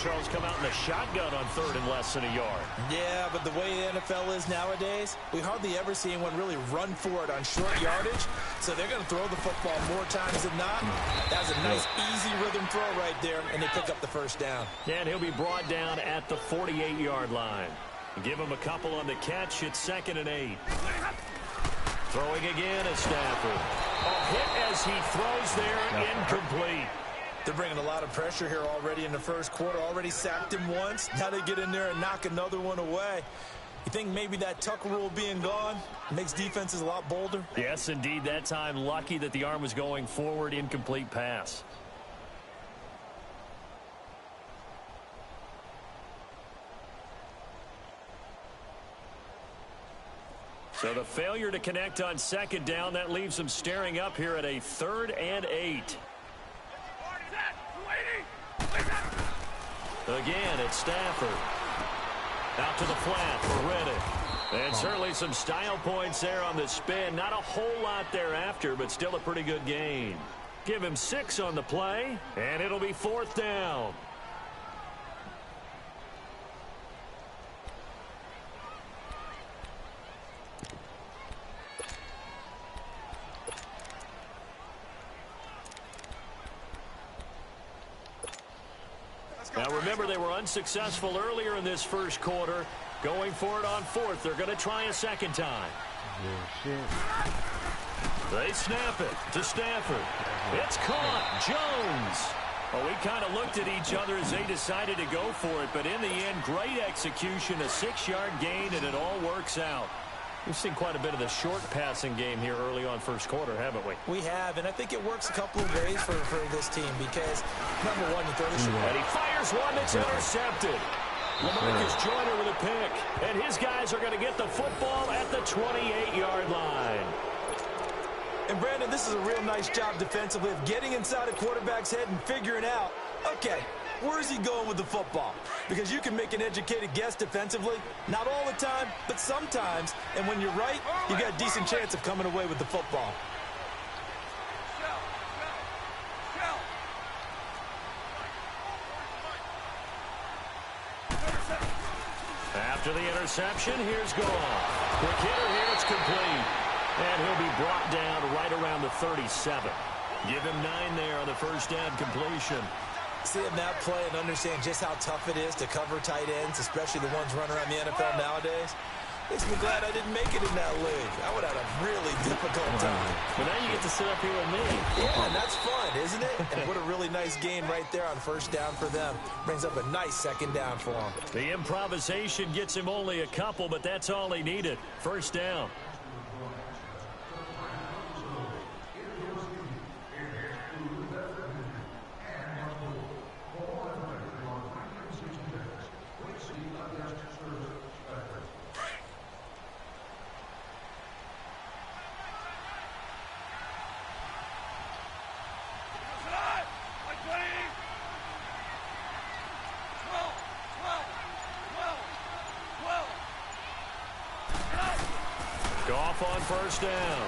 Charles, come out in the shotgun on 3rd and less than a yard. Yeah, but the way the NFL is nowadays, we hardly ever see anyone really run for it on short yardage. So they're going to throw the football more times than not. That was a nice, easy rhythm throw right there, and they pick up the first down. Yeah, and he'll be brought down at the 48-yard line. Give him a couple on the catch. It's 2nd and 8. Throwing again is Stafford. A hit as he throws there, incomplete. They're bringing a lot of pressure here already in the first quarter. Already sacked him once. Now they get in there and knock another one away. You think maybe that tuck rule being gone makes defenses a lot bolder? Yes, indeed. That time, lucky that the arm was going forward. Incomplete pass. So the failure to connect on 2nd down, that leaves them staring up here at a 3rd and 8. Again, it's Stafford. Out to the flat for Reddick. And certainly some style points there on the spin. Not a whole lot thereafter, but still a pretty good gain. Give him 6 on the play, and it'll be 4th down. Now remember, they were unsuccessful earlier in this first quarter. Going for it on 4th. They're going to try a 2nd time. They snap it to Stafford. It's caught. Jones. Well, we kind of looked at each other as they decided to go for it, but in the end, great execution, a 6-yard gain, and it all works out. We've seen quite a bit of the short passing game here early on first quarter, haven't we? We have, and I think it works a couple of ways for this team because, number one, you throw the short. And he fires one that's intercepted. LaMarcus Joyner with a pick, and his guys are going to get the football at the 28-yard line. And, Brandon, this is a real nice job defensively of getting inside a quarterback's head and figuring out, okay, where is he going with the football? Because you can make an educated guess defensively. Not all the time, but sometimes. And when you're right, you got a decent chance of coming away with the football. After the interception, here's Goff. Quick hitter here, it's complete. And he'll be brought down right around the 37. Give him 9 there on the first down completion. Seeing that play and understand just how tough it is to cover tight ends, especially the ones running around the NFL nowadays, makes me glad I didn't make it in that league. I would have had a really difficult time. But now you get to sit up here with me. Yeah, and that's fun, isn't it? And what a really nice game right there on first down for them. Brings up a nice 2nd down for them. The improvisation gets him only a couple, but that's all he needed. First down. Goff on first down.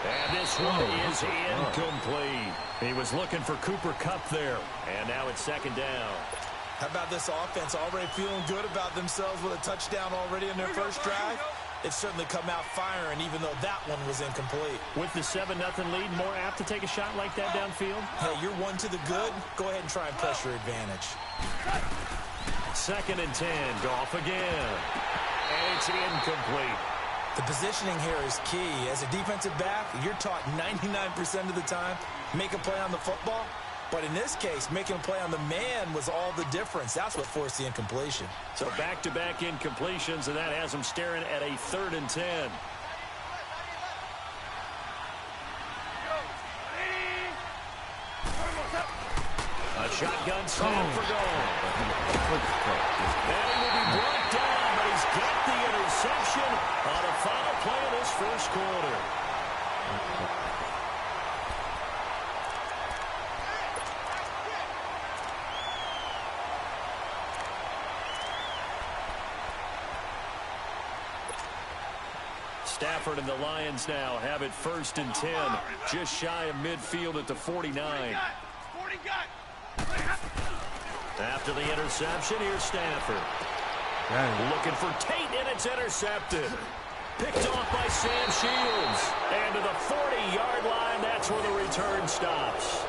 And this one is incomplete. He was looking for Cooper Kupp there. And now it's 2nd down. How about this offense already feeling good about themselves with a touchdown already in their first drive? It's certainly come out firing, even though that one was incomplete. With the 7-0 lead, more apt to take a shot like that downfield? Hey, you're one to the good. Go ahead and try and press your advantage. 2nd and 10. Goff again. And it's incomplete. The positioning here is key. As a defensive back, you're taught 99% of the time, make a play on the football. But in this case, making a play on the man was all the difference. That's what forced the incompletion. So back-to-back incompletions, and that has them staring at a 3rd and 10. A shotgun snap for goal. And he will be brought down, but he's got the interception on a final play of this first quarter. Stafford and the Lions now have it 1st and 10, just shy of midfield at the 49. After the interception, here's Stafford. Looking for Tate, and it's intercepted. Picked off by Sam Shields. And to the 40-yard line, that's where the return stops.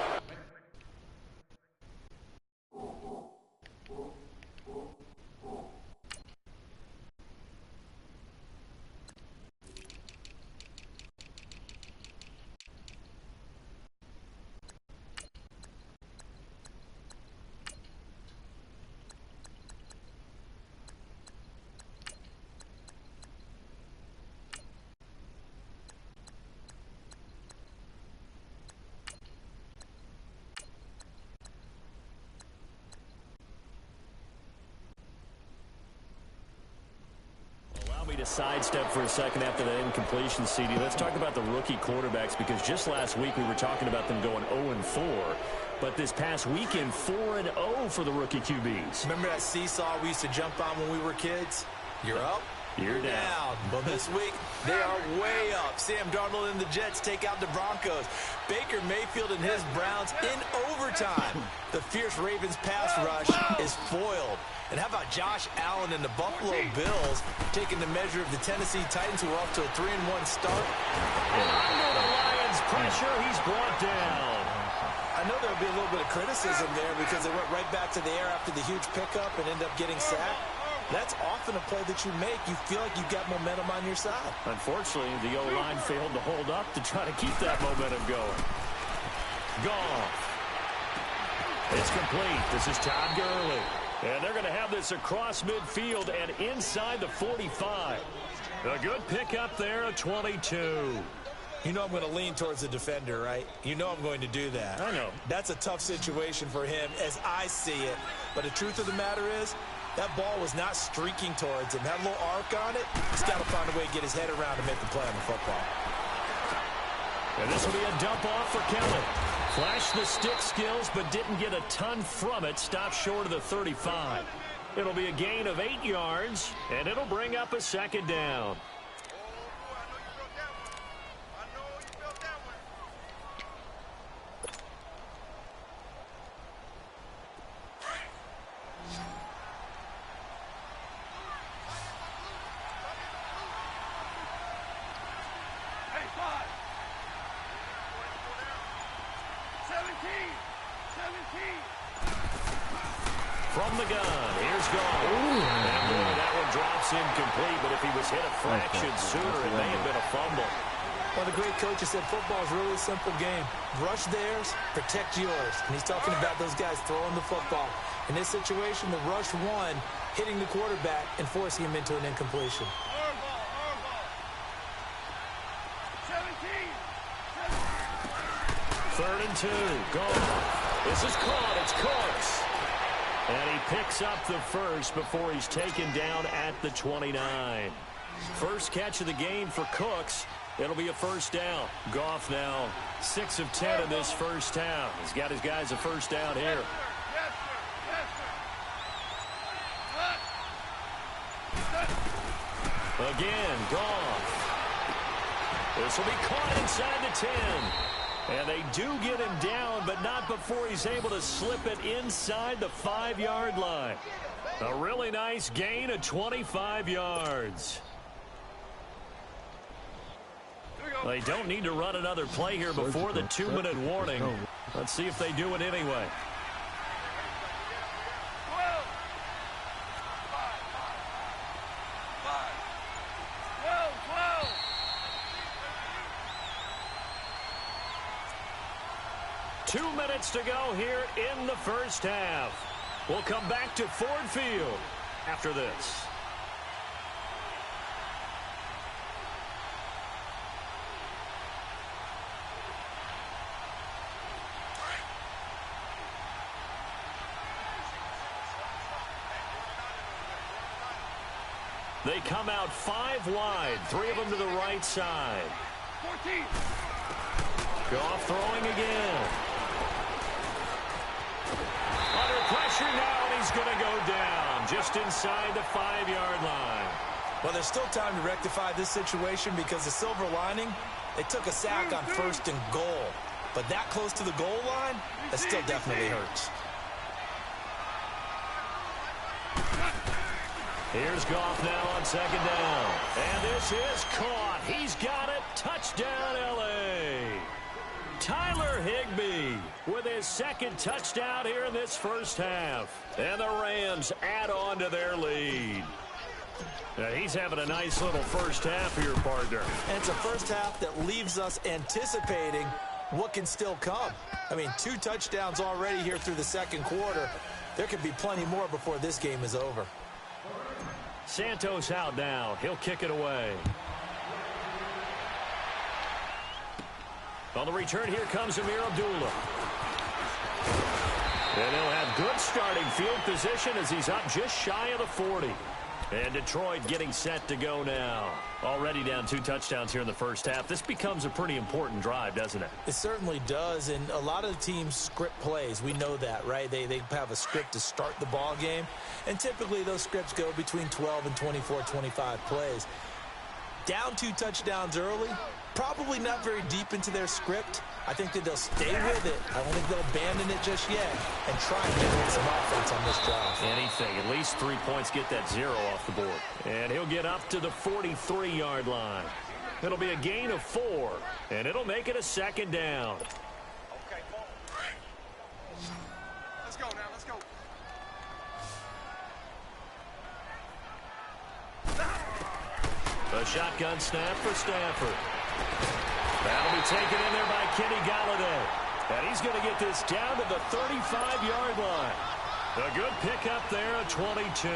To sidestep for a second after that incompletion, CD. Let's talk about the rookie quarterbacks, because just last week we were talking about them going 0-4, but this past weekend 4-0 for the rookie QBs. Remember that seesaw we used to jump on when we were kids? You're up, you're down. Well, this week they are way up. Sam Darnold and the Jets take out the Broncos. Baker Mayfield and his Browns in overtime. The fierce Ravens pass rush is foiled. And how about Josh Allen and the Buffalo Bills taking the measure of the Tennessee Titans, who are off to a 3-1 start? And under the Lions' pressure, he's brought down. I know there'll be a little bit of criticism there because they went right back to the air after the huge pickup and ended up getting sacked. That's often a play that you make. You feel like you've got momentum on your side. Unfortunately, the O-line failed to hold up to try to keep that momentum going. Goff. It's complete. This is Todd Gurley. And they're going to have this across midfield and inside the 45. A good pickup there, a 22. You know I'm going to lean towards the defender, right? You know I'm going to do that. I know. That's a tough situation for him as I see it. But the truth of the matter is, that ball was not streaking towards him. Had a little arc on it. He's got to find a way to get his head around to make the play on the football. And this will be a dump off for Kelly. Flashed the stick skills, but didn't get a ton from it. Stopped short of the 35. It'll be a gain of 8 yards, and it'll bring up a second down. From the gun, here's Goff. And boy, that one drops incomplete, but if he was hit a fraction sooner, it may have been a fumble. One of the great coaches said football is really a simple game. Rush theirs, protect yours. And he's talking about those guys throwing the football. In this situation, the rush one, hitting the quarterback and forcing him into an incompletion. Third and 2. Goff. This is caught. It's Cooks. And he picks up the first before he's taken down at the 29. First catch of the game for Cooks. It'll be a first down. Goff now 6 of 10 in this first half. He's got his guys a first down here. Again, Goff. This will be caught inside the 10. And they do get him down, but not before he's able to slip it inside the 5-yard line. A really nice gain of 25 yards. They don't need to run another play here before the 2-minute warning. Let's see if they do it anyway. Two minutes to go here in the first half. We'll come back to Ford Field after this. They come out 5 wide, 3 of them to the right side. 14. Goff throwing again. Under pressure now, and he's going to go down just inside the 5-yard line. Well, there's still time to rectify this situation because the silver lining, they took a sack on 1st and goal. But that close to the goal line, that still definitely hurts. Here's Goff now on second down. And this is caught. He's got it. Touchdown, L.A. Tyler Higbee with his second touchdown here in this first half. And the Rams add on to their lead. Now, he's having a nice little first half here, partner. And it's a first half that leaves us anticipating what can still come. I mean, 2 touchdowns already here through the second quarter. There could be plenty more before this game is over. Santos out now. He'll kick it away. On the return, here comes Amir Abdullah. And he'll have good starting field position as he's up just shy of the 40. And Detroit getting set to go now. Already down 2 touchdowns here in the first half. This becomes a pretty important drive, doesn't it? It certainly does, and a lot of teams script plays. We know that, right? They have a script to start the ball game, and typically those scripts go between 12 and 24, 25 plays. Down 2 touchdowns early, probably not very deep into their script. I think that they'll stay with it. I don't think they'll abandon it just yet and try and generate some offense on this drive. Anything. At least 3 points, get that 0 off the board. And he'll get up to the 43-yard line. It'll be a gain of 4, and it'll make it a second down. Okay, let's go now, let's go. A shotgun snap for Stafford. That'll be taken in there by Kenny Galladay. And he's going to get this down to the 35-yard line. A good pickup there at 22.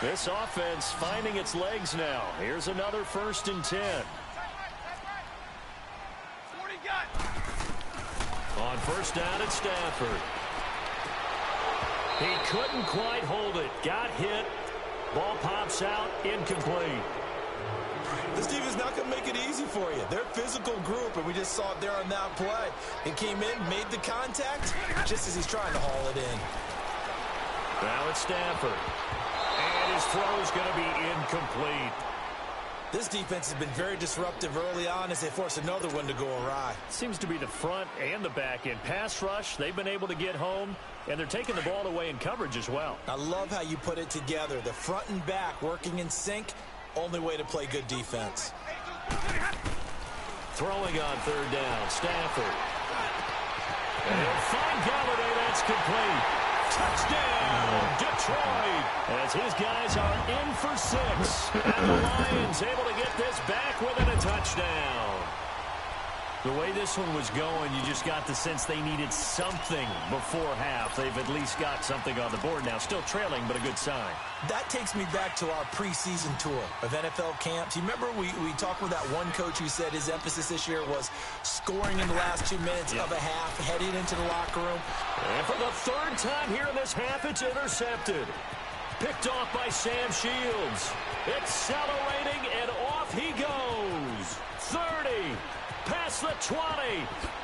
This offense finding its legs now. Here's another 1st and 10. On first down, it's Stafford. He couldn't quite hold it. Got hit. Ball pops out. Incomplete. This team is not going to make it easy for you. They're a physical group, and we just saw it there on that play. He came in, made the contact, just as he's trying to haul it in. Now it's Stafford. And his throw is going to be incomplete. This defense has been very disruptive early on as they force another one to go awry. Seems to be the front and the back end. Pass rush, they've been able to get home, and they're taking the ball away in coverage as well. I love how you put it together. The front and back working in sync, only way to play good defense. Throwing on 3rd down, Stafford. And he'll find Galladay, that's complete. Touchdown, Detroit, as his guys are in for 6. And the Lions able to get this back within a touchdown. The way this one was going, you just got the sense they needed something before half. They've at least got something on the board now. Still trailing, but a good sign. That takes me back to our preseason tour of NFL camps. You remember we talked with that one coach who said his emphasis this year was scoring in the last 2 minutes of a half, heading into the locker room. And for the 3rd time here in this half, it's intercepted. Picked off by Sam Shields. Accelerating, and off he goes. 30. Past the 20,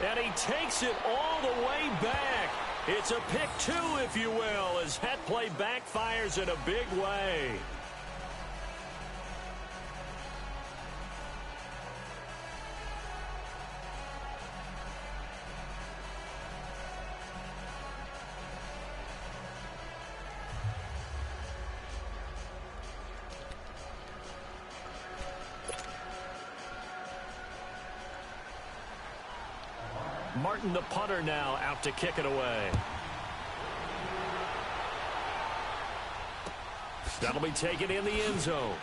and he takes it all the way back. It's a pick 2, if you will, as that play backfires in a big way. Martin, the punter, now out to kick it away. That'll be taken in the end zone.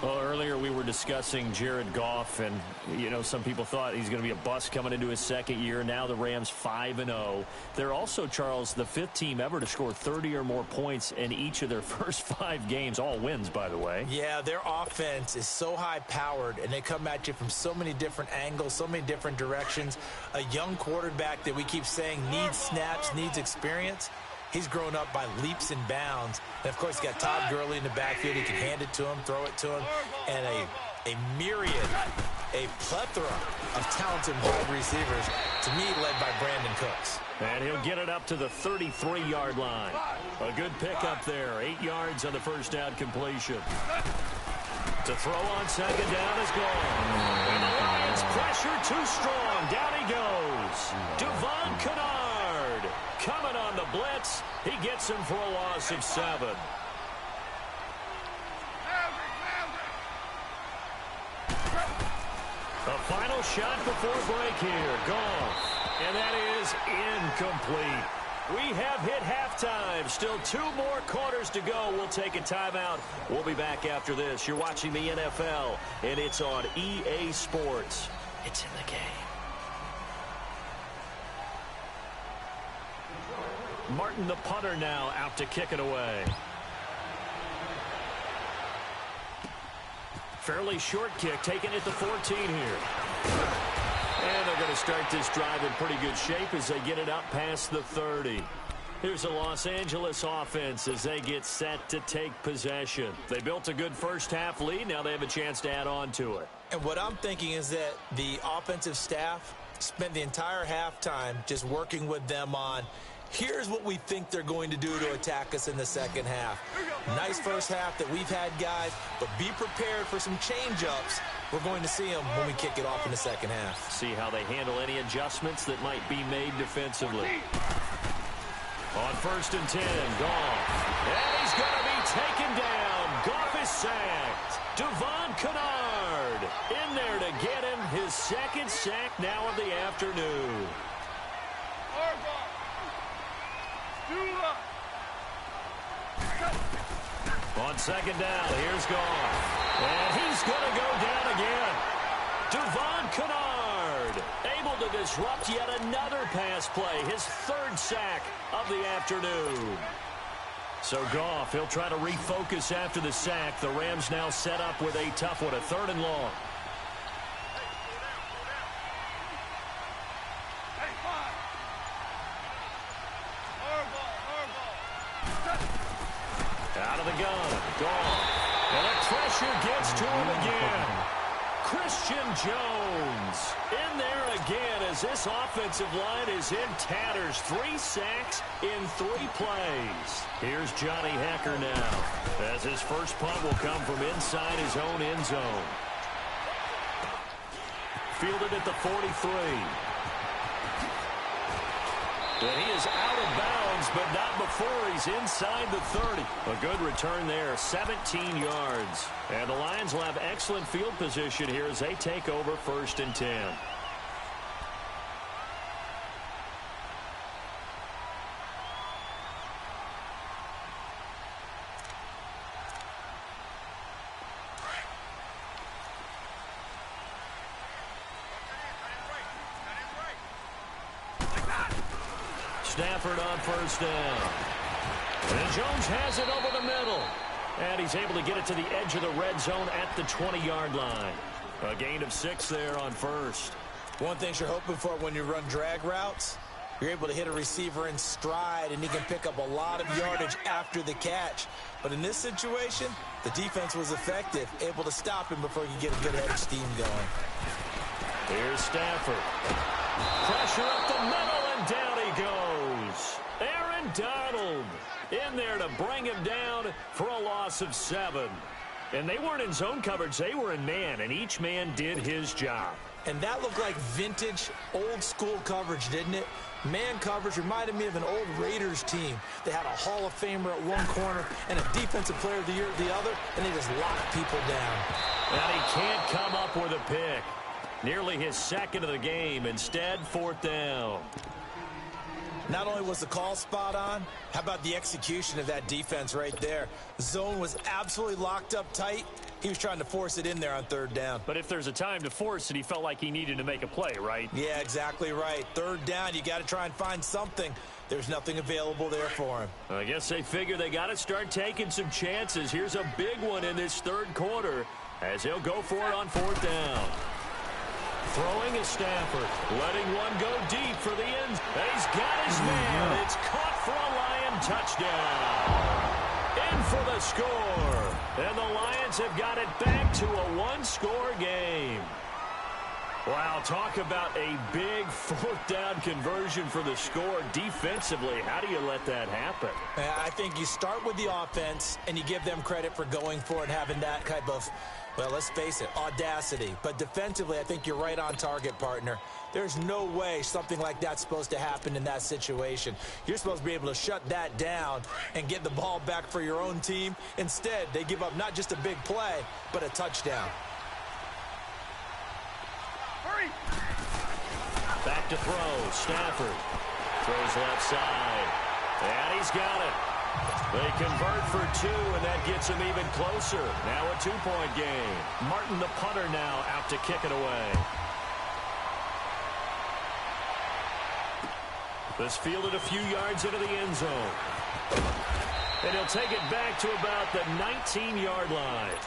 Well, earlier we were discussing Jared Goff, and, you know, some people thought he's going to be a bust coming into his 2nd year. Now the Rams 5-0. They're also, Charles, the 5th team ever to score 30 or more points in each of their first 5 games. All wins, by the way. Yeah, their offense is so high-powered, and they come at you from so many different angles, so many different directions. A young quarterback that we keep saying needs snaps, needs experience. He's grown up by leaps and bounds. And, of course, he's got Todd Gurley in the backfield. He can hand it to him, throw it to him. And a myriad, a plethora of talented wide receivers, to me, led by Brandon Cooks. And he'll get it up to the 33-yard line. A good pickup there. 8 yards on the first down completion. To throw on second down is gone. And the Lions pressure too strong. Down he goes. Devon Kennard coming on the blitz. He gets him for a loss of 7. A final shot before break here. Goff. And that is incomplete. We have hit halftime. Still 2 more quarters to go. We'll take a timeout. We'll be back after this. You're watching the NFL, and it's on EA Sports. It's in the game. Martin, the punter, now out to kick it away. Fairly short kick, taking it to 14 here. And they're going to start this drive in pretty good shape as they get it up past the 30. Here's the Los Angeles offense as they get set to take possession. They built a good first-half lead. Now they have a chance to add on to it. And what I'm thinking is that the offensive staff spent the entire halftime just working with them on, here's what we think they're going to do to attack us in the second half. Nice first half that we've had, guys, but be prepared for some change-ups. We're going to see them when we kick it off in the second half. See how they handle any adjustments that might be made defensively. On 1st and 10, Goff. And he's going to be taken down. Goff is sacked. Devon Kennard in there to get him his 2nd sack now of the afternoon. On 2nd down, here's Goff. And he's going to go down again. Devon Kennard able to disrupt yet another pass play. His 3rd sack of the afternoon. So Goff, he'll try to refocus after the sack. The Rams now set up with a tough one, a 3rd and long. Out of the gun, Goff. And the pressure gets to him again. Christian Jones in there again as this offensive line is in tatters. 3 sacks in 3 plays. Here's Johnny Hecker now as his first punt will come from inside his own end zone. Fielded at the 43. And he is out of bounds, but not before he's inside the 30. A good return there, 17 yards. And the Lions will have excellent field position here as they take over 1st and 10. Stafford on 1st down. And Jones has it over the middle. And he's able to get it to the edge of the red zone at the 20-yard line. A gain of 6 there on 1st. One thing you're hoping for when you run drag routes, you're able to hit a receiver in stride, and he can pick up a lot of yardage after the catch. But in this situation, the defense was effective, able to stop him before he could get a good head of steam going. Here's Stafford. Pressure up the middle, and down he goes. Aaron Donald in there to bring him down for a loss of 7. And they weren't in zone coverage. They were in man, and each man did his job. And that looked like vintage, old-school coverage, didn't it? Man coverage reminded me of an old Raiders team. They had a Hall of Famer at one corner and a Defensive Player of the Year at the other, and they just locked people down. And he can't come up with a pick. Nearly his 2nd of the game. Instead, 4th down. Not only was the call spot on, how about the execution of that defense right there? The zone was absolutely locked up tight. He was trying to force it in there on 3rd down. But if there's a time to force it, he felt like he needed to make a play, right? Yeah, exactly right. 3rd down, you got to try and find something. There's nothing available there for him. I guess they figure they got to start taking some chances. Here's a big one in this 3rd quarter as he'll go for it on 4th down. Throwing is Stafford, letting one go deep for the end. He's got his man. It's caught for a Lion touchdown. In for the score. And the Lions have got it back to a 1-score game. Wow, talk about a big fourth down conversion for the score. Defensively, how do you let that happen? I think you start with the offense, and you give them credit for going for it and having that type of, well, let's face it, audacity. But defensively, I think you're right on target, partner. There's no way something like that's supposed to happen in that situation. You're supposed to be able to shut that down and get the ball back for your own team. Instead, they give up not just a big play, but a touchdown. Back to throw. Stafford throws left side. And he's got it. They convert for 2, and that gets them even closer. Now a 2-point game. Martin, the punter, now out to kick it away. This fielded a few yards into the end zone. And he'll take it back to about the 19-yard line.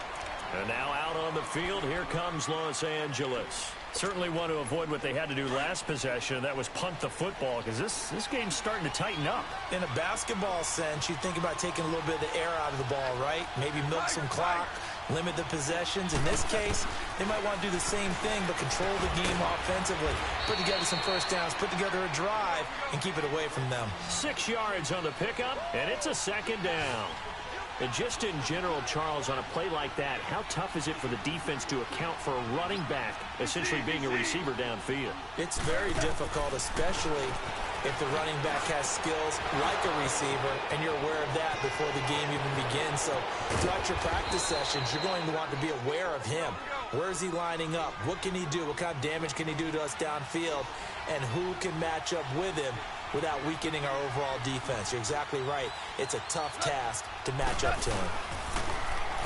And now out on the field, here comes Los Angeles. Certainly want to avoid what they had to do last possession. That was punt the football, because this game's starting to tighten up. In a basketball sense, you think about taking a little bit of the air out of the ball, right? Maybe milk some clock, limit the possessions. In this case, they might want to do the same thing, but control the game offensively. Put together some first downs, put together a drive, and keep it away from them. 6 yards on the pickup, and it's a second down. And just in general, Charles, on a play like that, how tough is it for the defense to account for a running back essentially being a receiver downfield? It's very difficult, especially if the running back has skills like a receiver, and you're aware of that before the game even begins. So throughout your practice sessions, you're going to want to be aware of him. Where is he lining up? What can he do? What kind of damage can he do to us downfield? And who can match up with him without weakening our overall defense? You're exactly right. It's a tough task to match up to him.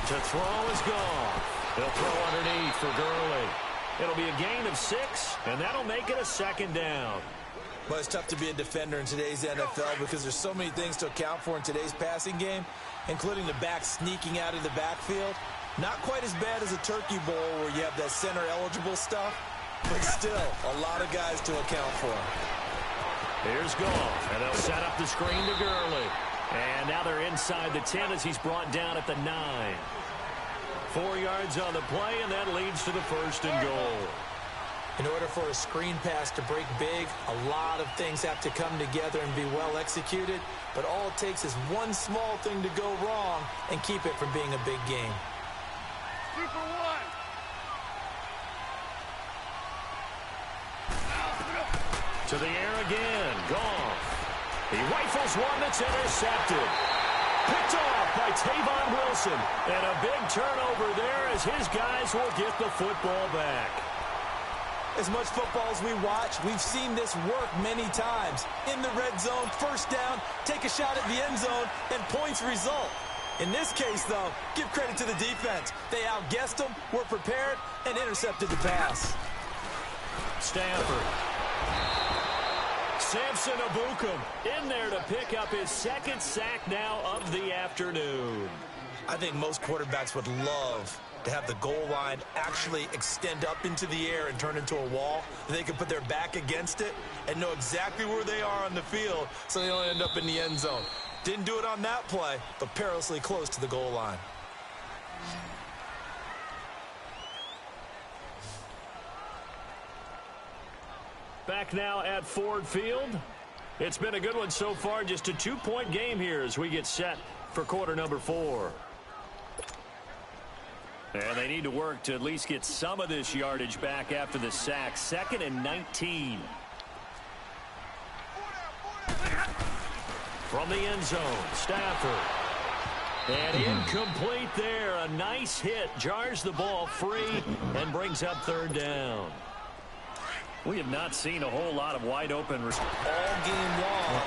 To throw is gone. They'll throw underneath for Gurley. It'll be a gain of 6, and that'll make it a second down. Well, it's tough to be a defender in today's NFL because there's so many things to account for in today's passing game, including the back sneaking out of the backfield. Not quite as bad as a turkey bowl where you have that center-eligible stuff, but still a lot of guys to account for. Here's Goff, and they'll set up the screen to Gurley. And now they're inside the 10 as he's brought down at the 9. 4 yards on the play, and that leads to the 1st and goal. In order for a screen pass to break big, a lot of things have to come together and be well executed, but all it takes is one small thing to go wrong and keep it from being a big game. 2 for 1. To the air again. Goff. He rifles one that's intercepted. Picked off by Tavon Wilson. And a big turnover there as his guys will get the football back. As much football as we watch, we've seen this work many times. In the red zone, first down, take a shot at the end zone, and points result. In this case, though, give credit to the defense. They outguessed them, were prepared, and intercepted the pass. Stafford. Samson Abukum in there to pick up his 2nd sack now of the afternoon. I think most quarterbacks would love to have the goal line actually extend up into the air and turn into a wall. They can put their back against it and know exactly where they are on the field so they don't end up in the end zone. Didn't do it on that play, but perilously close to the goal line. Back now at Ford Field. It's been a good one so far. Just a 2-point game here as we get set for quarter number 4. And they need to work to at least get some of this yardage back after the sack. 2nd and 19. From the end zone, Stafford. And incomplete there. A nice hit. Jars the ball free and brings up 3rd down. We have not seen a whole lot of wide open all game long.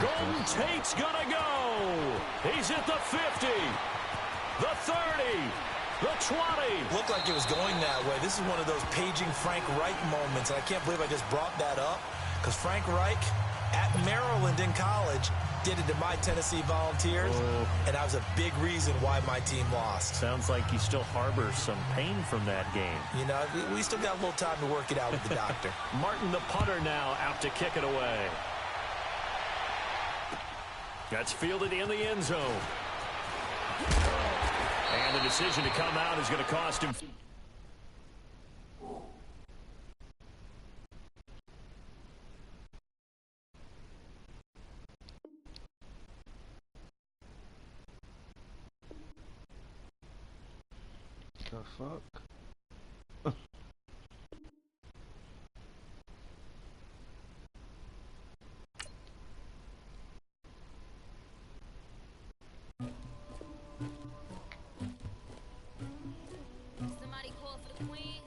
Golden Tate's gonna go. He's at the 50, the 30, the 20. Looked like it was going that way. This is one of those paging Frank Reich moments, and I can't believe I just brought that up because Frank Reich at Maryland in college did it to my Tennessee Volunteers, and that was a big reason why my team lost. Sounds like you still harbor some pain from that game. You know, we still got a little time to work it out with the doctor. Martin, the punter, now out to kick it away. That's fielded in the end zone. And the decision to come out is going to cost him. the fuck? Somebody call for the queen.